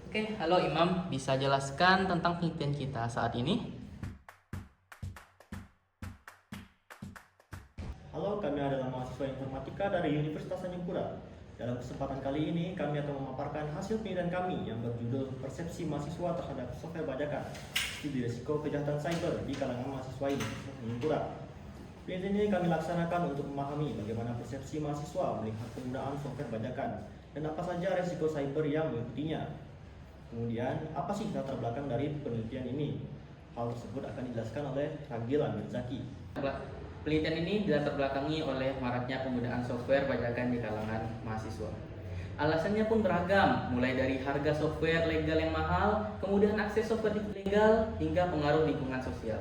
Oke, halo Imam, bisa jelaskan tentang penelitian kita saat ini? Halo, kami adalah mahasiswa informatika dari Universitas Tanjung Pura. Dalam kesempatan kali ini, kami akan memaparkan hasil penelitian kami yang berjudul Persepsi Mahasiswa Terhadap Software Bajakan, Studi Risiko Kejahatan Cyber di kalangan mahasiswa Tanjung Pura. Penelitian ini kami laksanakan untuk memahami bagaimana persepsi mahasiswa melihat penggunaan software bajakan dan apa saja risiko cyber yang mengikutinya. Kemudian, apa sih latar belakang dari penelitian ini? Hal tersebut akan dijelaskan oleh Ragil Amirzaki. Penelitian ini dilatar belakangi oleh maraknya penggunaan software bajakan di kalangan mahasiswa. Alasannya pun beragam, mulai dari harga software legal yang mahal, kemudian akses software ilegal, hingga pengaruh lingkungan sosial.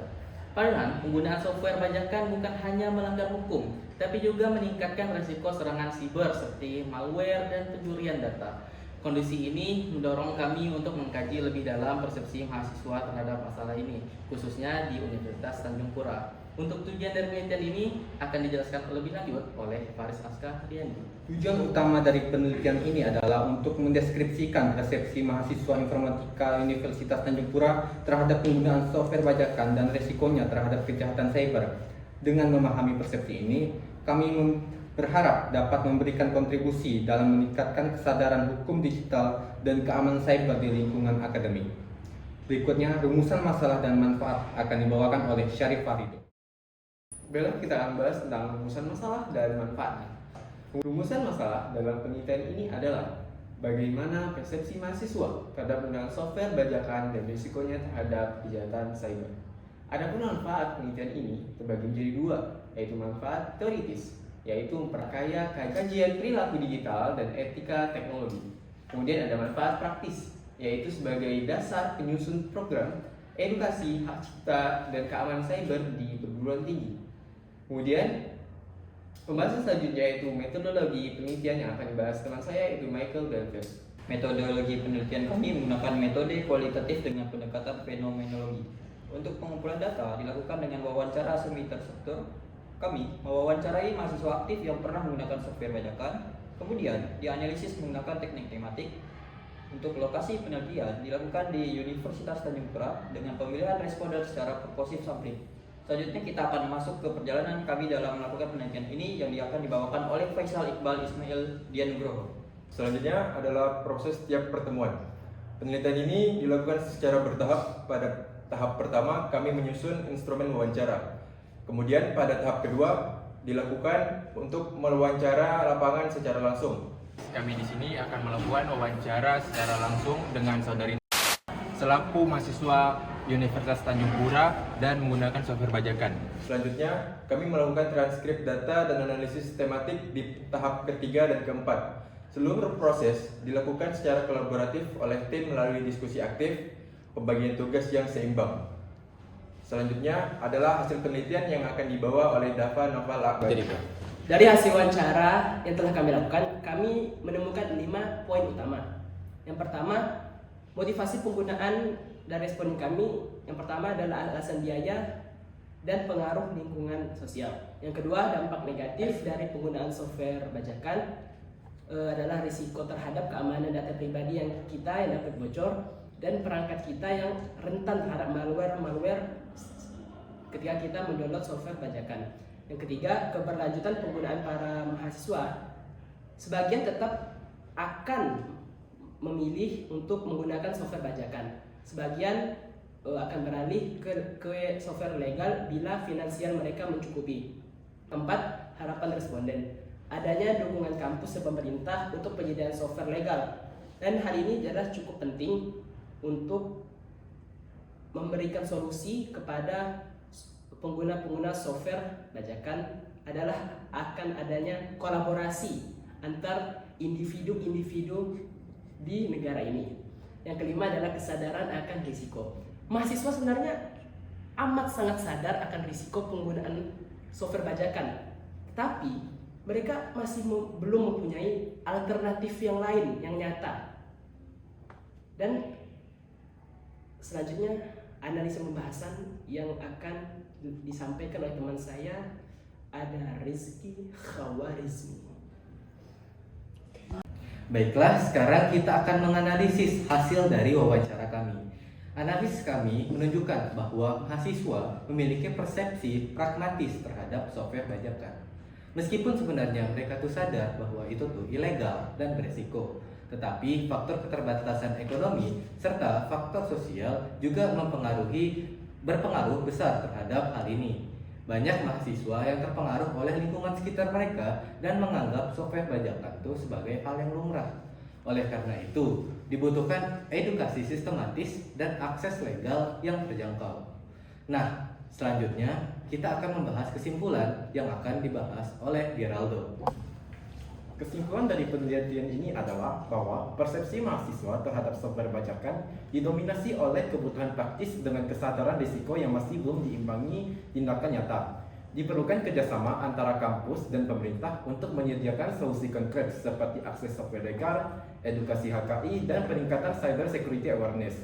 Padahal, penggunaan software bajakan bukan hanya melanggar hukum, tapi juga meningkatkan risiko serangan siber seperti malware dan pencurian data. Kondisi ini mendorong kami untuk mengkaji lebih dalam persepsi mahasiswa terhadap masalah ini, khususnya di Universitas Tanjung Pura. Untuk tujuan dari penelitian ini akan dijelaskan lebih lanjut oleh Faris Aska Riani. Tujuan utama dari penelitian ini adalah untuk mendeskripsikan persepsi mahasiswa informatika Universitas Tanjung Pura terhadap penggunaan software bajakan dan resikonya terhadap kejahatan cyber. Dengan memahami persepsi ini, kami berharap dapat memberikan kontribusi dalam meningkatkan kesadaran hukum digital dan keamanan cyber di lingkungan akademik. Berikutnya, rumusan masalah dan manfaat akan dibawakan oleh Syarif Farido. Baiklah, kita akan bahas tentang rumusan masalah dan manfaatnya. Rumusan masalah dalam penelitian ini adalah bagaimana persepsi mahasiswa terhadap penggunaan software bajakan dan risikonya terhadap kejahatan cyber. Adapun manfaat penelitian ini terbagi menjadi dua, yaitu manfaat teoritis, yaitu memperkaya kajian perilaku digital dan etika teknologi. Kemudian ada manfaat praktis, yaitu sebagai dasar penyusun program edukasi hak cipta dan keamanan cyber di perguruan tinggi. Kemudian pembahasan selanjutnya yaitu metodologi penelitian yang akan dibahas teman saya, yaitu Michael Delver. Metodologi penelitian kami menggunakan metode kualitatif dengan pendekatan fenomenologi. Untuk pengumpulan data dilakukan dengan wawancara semi terstruktur. Kami mewawancarai mahasiswa aktif yang pernah menggunakan software bajakan, kemudian dianalisis menggunakan teknik tematik. Untuk lokasi penelitian dilakukan di Universitas Tanjung Pura dengan pemilihan responden secara purposive sampling. Selanjutnya kita akan masuk ke perjalanan kami dalam melakukan penelitian ini yang akan dibawakan oleh Faisal Iqbal Ismail Dianugroho. Selanjutnya adalah proses tiap pertemuan. Penelitian ini dilakukan secara bertahap. Pada tahap pertama kami menyusun instrumen wawancara. Kemudian pada tahap kedua dilakukan untuk mewawancara lapangan secara langsung. Kami di sini akan melakukan wawancara secara langsung dengan saudari selaku mahasiswa Universitas Tanjung Pura dan menggunakan software bajakan. Selanjutnya, kami melakukan transkrip data dan analisis tematik di tahap ketiga dan keempat. Seluruh proses dilakukan secara kolaboratif oleh tim melalui diskusi aktif, pembagian tugas yang seimbang. Selanjutnya adalah hasil penelitian yang akan dibawa oleh Dava Noval Akbar. Dari hasil wawancara yang telah kami lakukan, kami menemukan 5 poin utama. Yang pertama, motivasi penggunaan dan respon kami. Yang pertama adalah alasan biaya dan pengaruh lingkungan sosial. Yang kedua, dampak negatif dari penggunaan software bajakan adalah risiko terhadap keamanan data pribadi yang dapat bocor dan perangkat kita yang rentan terhadap malware ketika kita mendownload software bajakan. Yang ketiga, keberlanjutan penggunaan para mahasiswa. Sebagian tetap akan memilih untuk menggunakan software bajakan. Sebagian akan beralih ke software legal bila finansial mereka mencukupi. Keempat, harapan responden. Adanya dukungan kampus dan pemerintah untuk penyediaan software legal. Dan hal ini adalah cukup penting untuk memberikan solusi kepada pengguna-pengguna software bajakan adalah akan adanya kolaborasi antar individu-individu di negara ini. Yang kelima adalah kesadaran akan risiko. Mahasiswa sebenarnya amat sangat sadar akan risiko penggunaan software bajakan, tapi mereka masih belum mempunyai alternatif yang lain yang nyata. Dan selanjutnya analisa pembahasan yang akan disampaikan oleh teman saya ada Rizky Khawarizmi. Baiklah, sekarang kita akan menganalisis hasil dari wawancara kami. Analisis kami menunjukkan bahwa mahasiswa memiliki persepsi pragmatis terhadap software bajakan. Meskipun sebenarnya mereka tuh sadar bahwa itu tuh ilegal dan beresiko, tetapi faktor keterbatasan ekonomi serta faktor sosial juga berpengaruh besar terhadap hal ini. Banyak mahasiswa yang terpengaruh oleh lingkungan sekitar mereka dan menganggap software bajakan itu sebagai hal yang lumrah. Oleh karena itu, dibutuhkan edukasi sistematis dan akses legal yang terjangkau. Nah, selanjutnya kita akan membahas kesimpulan yang akan dibahas oleh Geraldo. Kesimpulan dari penelitian ini adalah bahwa persepsi mahasiswa terhadap software bajakan didominasi oleh kebutuhan praktis dengan kesadaran risiko yang masih belum diimbangi tindakan nyata. Diperlukan kerjasama antara kampus dan pemerintah untuk menyediakan solusi konkret seperti akses software legal, edukasi HKI, dan peningkatan cyber security awareness.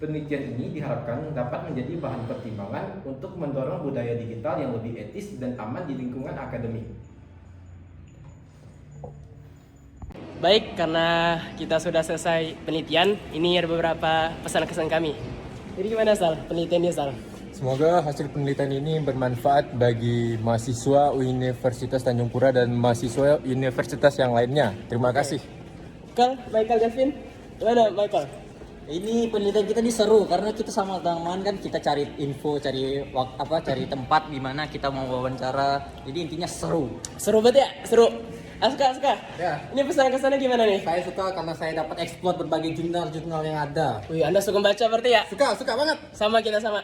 Penelitian ini diharapkan dapat menjadi bahan pertimbangan untuk mendorong budaya digital yang lebih etis dan aman di lingkungan akademik. Baik, karena kita sudah selesai penelitian, ini ada beberapa pesan-kesan kami. Jadi gimana Sal, penelitiannya Sal? Semoga hasil penelitian ini bermanfaat bagi mahasiswa Universitas Tanjung Pura dan mahasiswa universitas yang lainnya. Terima kasih. Michael Devin, gimana Michael? Ini penelitian kita ini seru karena kita sama teman kan kita cari info, cari tempat di mana kita mau wawancara. Jadi intinya seru. Seru banget ya? Seru. Aska. Ya. Ini pesan-kesannya gimana nih? Saya suka karena saya dapat eksplor berbagai jurnal-jurnal yang ada. Wih, Anda suka baca berarti ya? Suka banget. Sama kita sama.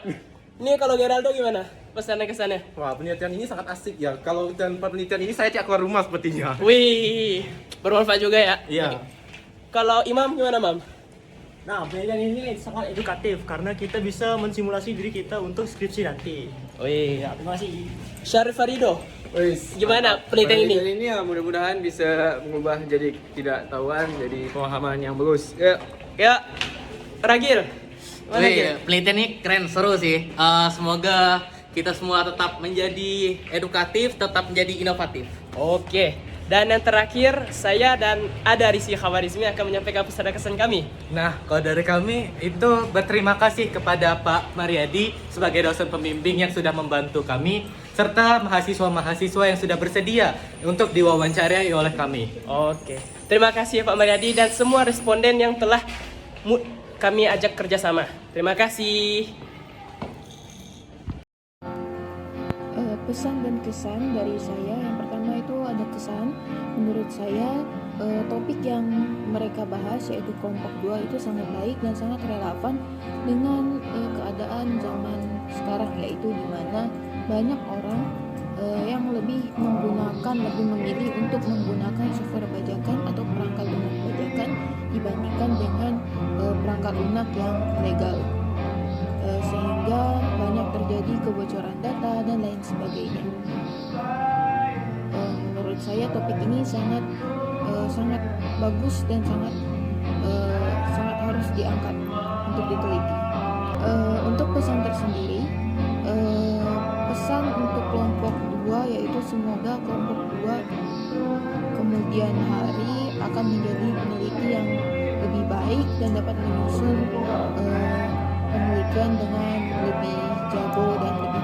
Ini kalau Geraldo gimana? Pesan-kesannya? Wah, penelitian ini sangat asik ya. Kalau tanpa penelitian ini saya tidak keluar rumah sepertinya. Wih, bermanfaat juga ya? Iya. Kalau Imam gimana, Mam? Nah, penelitian ini sangat edukatif karena kita bisa mensimulasi diri kita untuk skripsi nanti. Wih, Ya, terima kasih. Syarif Farido, gimana penelitian ini? Penelitian ini ya mudah-mudahan bisa mengubah jadi tidak tahuan jadi pemahaman yang bagus. Ya, Ragil. Gimana, Gil? Penelitian ini keren, seru sih. Semoga kita semua tetap menjadi edukatif, tetap menjadi inovatif. Oke. Dan yang terakhir, saya dan Ada Rizky Khawarizmi akan menyampaikan pesan-kesan kami. Nah, kalau dari kami itu berterima kasih kepada Pak Mariadi sebagai dosen pembimbing yang sudah membantu kami serta mahasiswa-mahasiswa yang sudah bersedia untuk diwawancarai oleh kami. Oke. Terima kasih Pak Mariadi dan semua responden yang telah kami ajak kerjasama. Terima kasih. Pesan dan kesan dari saya, yang pertama itu ada kesan. Menurut saya topik yang mereka bahas yaitu kelompok 2 itu sangat baik dan sangat relevan dengan keadaan zaman sekarang, yaitu di mana banyak orang yang lebih memilih untuk menggunakan software bajakan atau perangkat lunak bajakan dibandingkan dengan perangkat lunak yang legal. Sehingga banyak terjadi kebocoran data dan lain sebagainya. Menurut saya topik ini sangat bagus dan sangat harus diangkat untuk diteliti. Untuk pesan tersendiri, pesan untuk kelompok 2 yaitu semoga kelompok 2 kemudian hari akan menjadi peneliti yang lebih baik dan dapat menyusun penelitian dengan lebih jago dan lebih